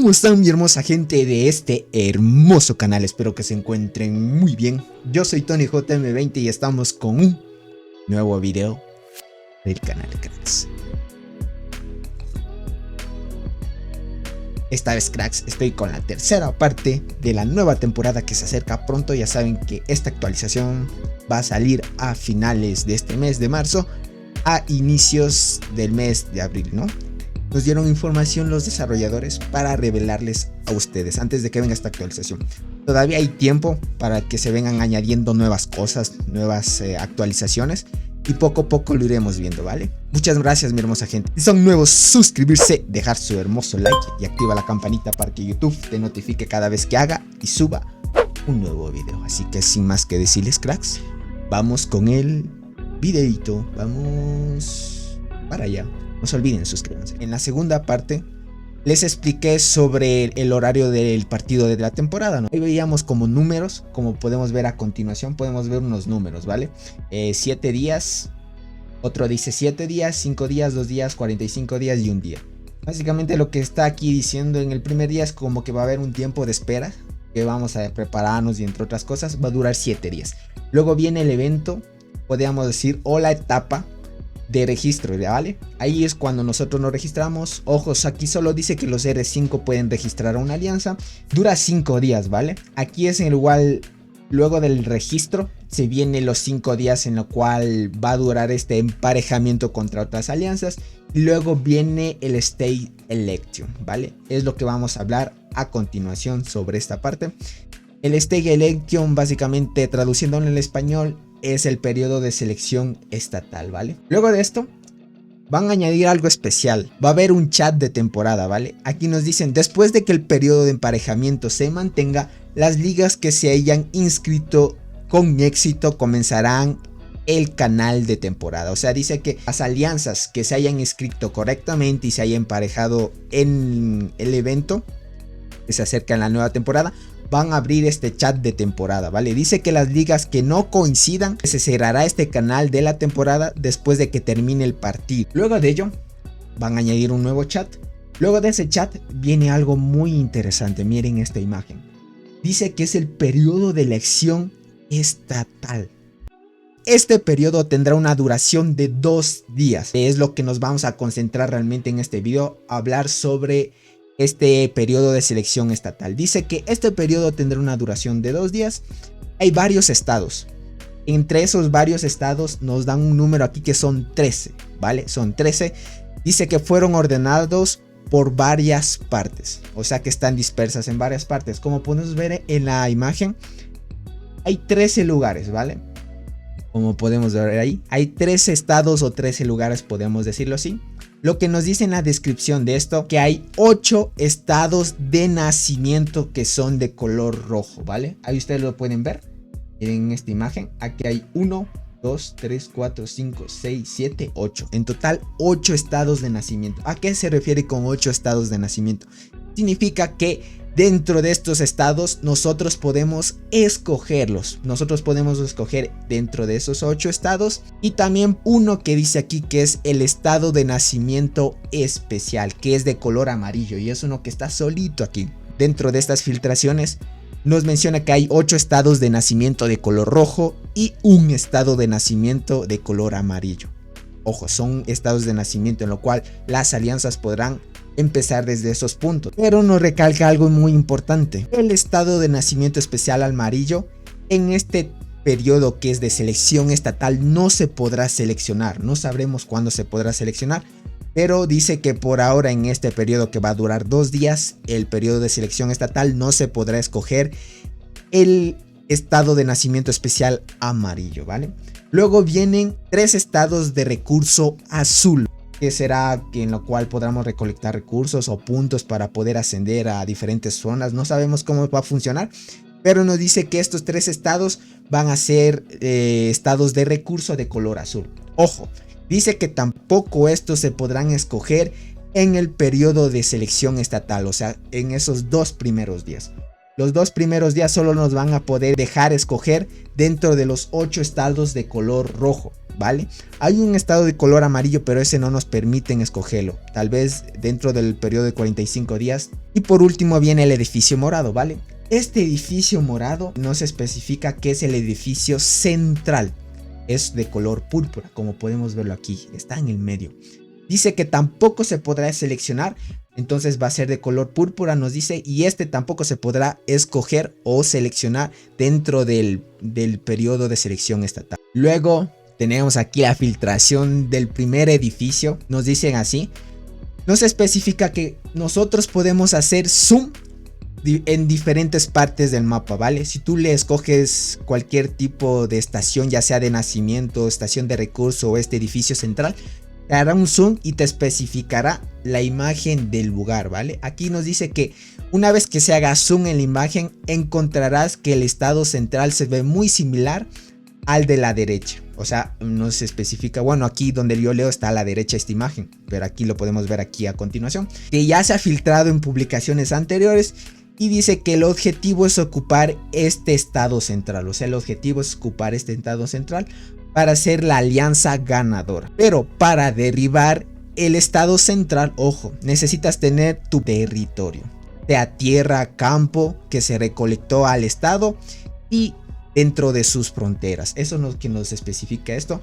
¿Cómo están mi hermosa gente de este hermoso canal? Espero que se encuentren muy bien. Yo soy TonyJM20 y estamos con un nuevo video del canal, cracks. Esta vez, cracks, estoy con la tercera parte de la nueva temporada que se acerca pronto. Ya saben que esta actualización va a salir a finales de este mes de marzo, a inicios del mes de abril, ¿no? Nos dieron información los desarrolladores para revelarles a ustedes antes de que venga esta actualización. Todavía hay tiempo para que se vengan añadiendo nuevas cosas, nuevas actualizaciones, y poco a poco lo iremos viendo, ¿vale? Muchas gracias mi hermosa gente. Si son nuevos, suscribirse, dejar su hermoso like y activa la campanita para que YouTube te notifique cada vez que haga y suba un nuevo video. Así que sin más que decirles, cracks, vamos con el videito. Vamos para allá. No se olviden suscribirse. En la segunda parte les expliqué sobre el horario del partido de la temporada, ¿no? Ahí veíamos como números, como podemos ver a continuación, podemos ver unos números, ¿vale? 7 días, otro dice 7 días, 5 días, 2 días, 45 días y un día. Básicamente lo que está aquí diciendo en el primer día es como que va a haber un tiempo de espera, que vamos a prepararnos y entre otras cosas va a durar 7 días. Luego viene el evento, podríamos decir, o la etapa de registro, ¿vale? Ahí es cuando nosotros nos registramos. Ojos, aquí solo dice que los R5 pueden registrar a una alianza. Dura 5 días, ¿vale? Aquí es en el igual, luego del registro se vienen los 5 días en lo cual va a durar este emparejamiento contra otras alianzas. Y luego viene el Stage Election, ¿vale? Es lo que vamos a hablar a continuación sobre esta parte. El Stage Election, básicamente traduciéndolo en el español, es el periodo de selección estatal, ¿vale? Luego de esto van a añadir algo especial. Va a haber un chat de temporada, ¿vale? Aquí nos dicen, después de que el periodo de emparejamiento se mantenga, las ligas que se hayan inscrito con éxito comenzarán el canal de temporada. O sea, dice que las alianzas que se hayan inscrito correctamente y se hayan emparejado en el evento que se acerca en la nueva temporada, van a abrir este chat de temporada, ¿vale? Dice que las ligas que no coincidan, se cerrará este canal de la temporada después de que termine el partido. Luego de ello, van a añadir un nuevo chat. Luego de ese chat viene algo muy interesante. Miren esta imagen. Dice que es el periodo de elección estatal. Este periodo tendrá una duración de 2 días. Es lo que nos vamos a concentrar realmente en este video, hablar sobre este periodo de selección estatal. Dice que este periodo tendrá una duración de 2 días. Hay varios estados. Entre esos varios estados nos dan un número aquí que son 13, ¿vale? Son 13. Dice que fueron ordenados por varias partes. O sea que están dispersas en varias partes. Como podemos ver en la imagen, hay 13 lugares, ¿vale? Como podemos ver ahí, hay 13 estados o 13 lugares, podemos decirlo así. Lo que nos dice en la descripción de esto, que hay 8 estados de nacimiento que son de color rojo, ¿vale? Ahí ustedes lo pueden ver en esta imagen. Aquí hay 1, 2, 3, 4, 5, 6, 7, 8. En total 8 estados de nacimiento. ¿A qué se refiere con 8 estados de nacimiento? Significa que dentro de estos estados nosotros podemos escogerlos. Nosotros podemos escoger dentro de esos 8 estados. Y también uno que dice aquí que es el estado de nacimiento especial, que es de color amarillo. Y es uno que está solito aquí. Dentro de estas filtraciones nos menciona que hay 8 estados de nacimiento de color rojo y un estado de nacimiento de color amarillo. Ojo, son estados de nacimiento en lo cual las alianzas podrán empezar desde esos puntos. Pero nos recalca algo muy importante. El estado de nacimiento especial amarillo en este periodo que es de selección estatal no se podrá seleccionar. No sabremos cuándo se podrá seleccionar. Pero dice que por ahora en este periodo que va a durar 2 días, el periodo de selección estatal, no se podrá escoger el estado de nacimiento especial amarillo, ¿vale? Luego vienen 3 estados de recurso azul, que será en lo cual podamos recolectar recursos o puntos para poder ascender a diferentes zonas. No sabemos cómo va a funcionar, pero nos dice que estos 3 estados van a ser estados de recurso de color azul. Ojo, dice que tampoco estos se podrán escoger en el periodo de selección estatal, o sea, en esos 2 primeros días. Los 2 primeros días solo nos van a poder dejar escoger dentro de los 8 estados de color rojo, ¿vale? Hay un estado de color amarillo, pero ese no nos permiten escogerlo. Tal vez dentro del periodo de 45 días. Y por último viene el edificio morado, ¿vale? Este edificio morado no se especifica que es el edificio central. Es de color púrpura, como podemos verlo aquí. Está en el medio. Dice que tampoco se podrá seleccionar. Entonces va a ser de color púrpura, nos dice. Y este tampoco se podrá escoger o seleccionar dentro del periodo de selección estatal. Luego tenemos aquí la filtración del primer edificio. Nos dicen así. Nos especifica que nosotros podemos hacer zoom en diferentes partes del mapa, ¿vale? Si tú le escoges cualquier tipo de estación, ya sea de nacimiento, estación de recurso o este edificio central, te hará un zoom y te especificará la imagen del lugar, ¿vale? Aquí nos dice que una vez que se haga zoom en la imagen, encontrarás que el estado central se ve muy similar al de la derecha. O sea, no se especifica, bueno, aquí donde yo leo está a la derecha esta imagen, pero aquí lo podemos ver aquí a continuación, que ya se ha filtrado en publicaciones anteriores. Y dice que el objetivo es ocupar este estado central. O sea, el objetivo es ocupar este estado central para ser la alianza ganadora. Pero para derribar el estado central, ojo, necesitas tener tu territorio. Sea tierra, campo, que se recolectó al estado y dentro de sus fronteras. Eso es lo que nos especifica esto.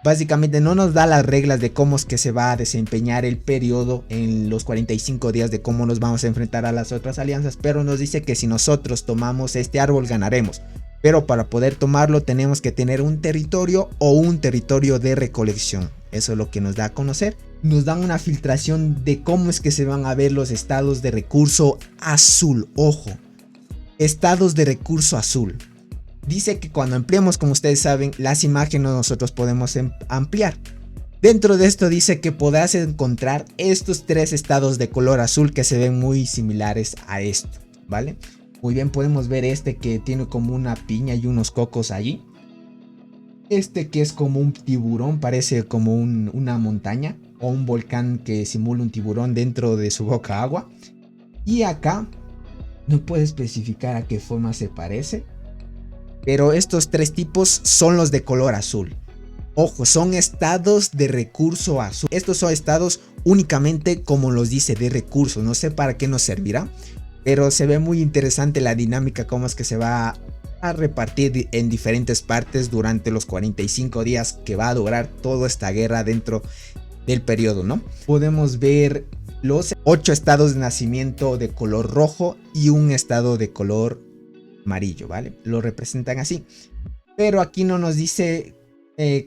Básicamente no nos da las reglas de cómo es que se va a desempeñar el periodo en los 45 días, de cómo nos vamos a enfrentar a las otras alianzas, pero nos dice que si nosotros tomamos este árbol ganaremos. Pero para poder tomarlo tenemos que tener un territorio o un territorio de recolección. Eso es lo que nos da a conocer. Nos dan una filtración de cómo es que se van a ver los estados de recurso azul. Ojo, estados de recurso azul. Dice que cuando ampliemos, como ustedes saben, las imágenes nosotros podemos ampliar. Dentro de esto dice que podrás encontrar estos 3 estados de color azul que se ven muy similares a esto, ¿vale? Muy bien, podemos ver este que tiene como una piña y unos cocos allí. Este que es como un tiburón, parece como una montaña o un volcán que simula un tiburón dentro de su boca agua. Y acá no puede especificar a qué forma se parece. Pero estos 3 tipos son los de color azul. Ojo, son estados de recurso azul. Estos son estados únicamente, como los dice, de recurso. No sé para qué nos servirá, pero se ve muy interesante la dinámica, cómo es que se va a repartir en diferentes partes durante los 45 días que va a durar toda esta guerra dentro del periodo, ¿no? Podemos ver los 8 estados de nacimiento de color rojo y un estado de color amarillo, ¿vale? Lo representan así. Pero aquí no nos dice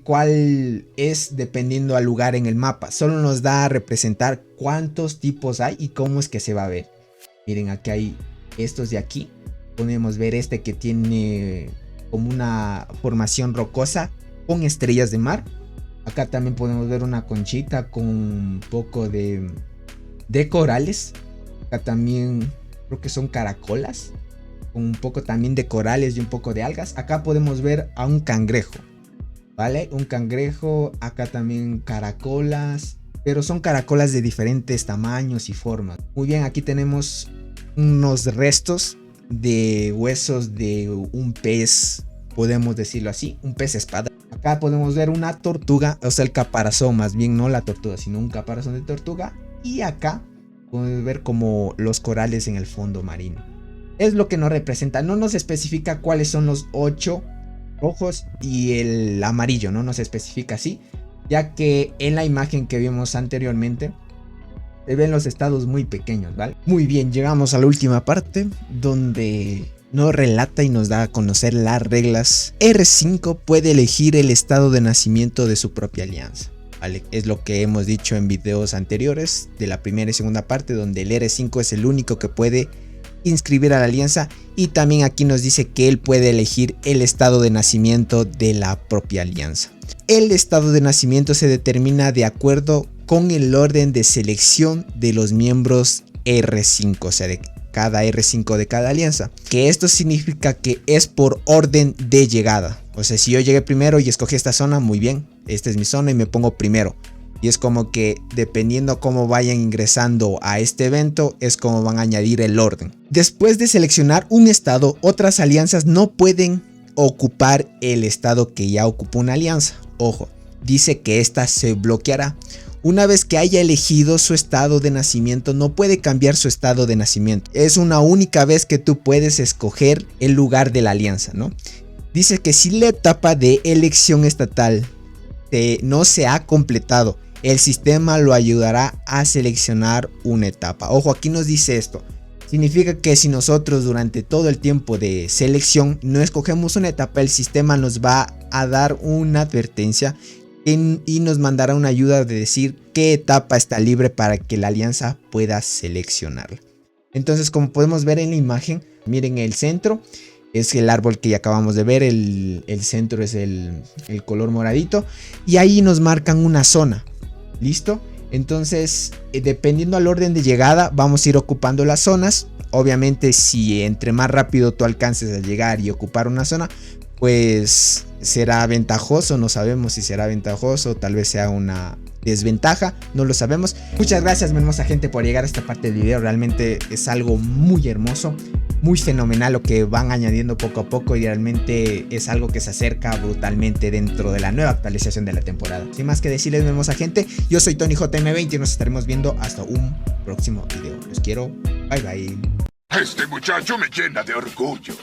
cuál es dependiendo al lugar en el mapa. Solo nos da a representar cuántos tipos hay y cómo es que se va a ver. Miren, aquí hay estos de aquí. Podemos ver este que tiene como una formación rocosa con estrellas de mar. Acá también podemos ver una conchita con un poco de corales. Acá también creo que son caracolas, con un poco también de corales y un poco de algas. Acá podemos ver a un cangrejo, ¿vale? Un cangrejo. Acá también caracolas, pero son caracolas de diferentes tamaños y formas. Muy bien, aquí tenemos unos restos de huesos de un pez, podemos decirlo así, un pez espada. Acá podemos ver una tortuga, o sea el caparazón, más bien no la tortuga, sino un caparazón de tortuga. Y acá podemos ver como los corales en el fondo marino. Es lo que nos representa. No nos especifica cuáles son los 8 rojos y el amarillo, no nos especifica así, ya que en la imagen que vimos anteriormente se ven los estados muy pequeños, ¿vale? Muy bien, llegamos a la última parte donde nos relata y nos da a conocer las reglas. R5 puede elegir el estado de nacimiento de su propia alianza, ¿vale? Es lo que hemos dicho en videos anteriores de la primera y segunda parte, donde el R5 es el único que puede inscribir a la alianza, y también aquí nos dice que él puede elegir el estado de nacimiento de la propia alianza. El estado de nacimiento se determina de acuerdo con el orden de selección de los miembros R5, o sea de cada R5 de cada alianza, que esto significa que es por orden de llegada. O sea, si yo llegué primero y escogí esta zona, muy bien, esta es mi zona y me pongo primero. Y es como que dependiendo cómo vayan ingresando a este evento es como van a añadir el orden. Después de seleccionar un estado, otras alianzas no pueden ocupar el estado que ya ocupó una alianza. Ojo, dice que esta se bloqueará. Una vez que haya elegido su estado de nacimiento, no puede cambiar su estado de nacimiento. Es una única vez que tú puedes escoger el lugar de la alianza, ¿no? Dice que si la etapa de elección estatal no se ha completado, el sistema lo ayudará a seleccionar una etapa. Ojo, aquí nos dice esto. Significa que si nosotros durante todo el tiempo de selección no escogemos una etapa, el sistema nos va a dar una advertencia y nos mandará una ayuda de decir qué etapa está libre para que la alianza pueda seleccionarla. Entonces, como podemos ver en la imagen, miren, el centro es el árbol que ya acabamos de ver, el centro es el color moradito y ahí nos marcan una zona. ¿Listo? Entonces, dependiendo al orden de llegada, vamos a ir ocupando las zonas. Obviamente, si entre más rápido tú alcances a llegar y ocupar una zona, pues será ventajoso. No sabemos si será ventajoso, tal vez sea una desventaja, no lo sabemos. Muchas gracias, mi hermosa gente, por llegar a esta parte del video. Realmente es algo muy hermoso, muy fenomenal lo que van añadiendo poco a poco y realmente es algo que se acerca brutalmente dentro de la nueva actualización de la temporada. Sin más que decirles, mi hermosa gente, yo soy TonyJM20 y nos estaremos viendo hasta un próximo video. Los quiero, bye bye. Este muchacho me llena de orgullo.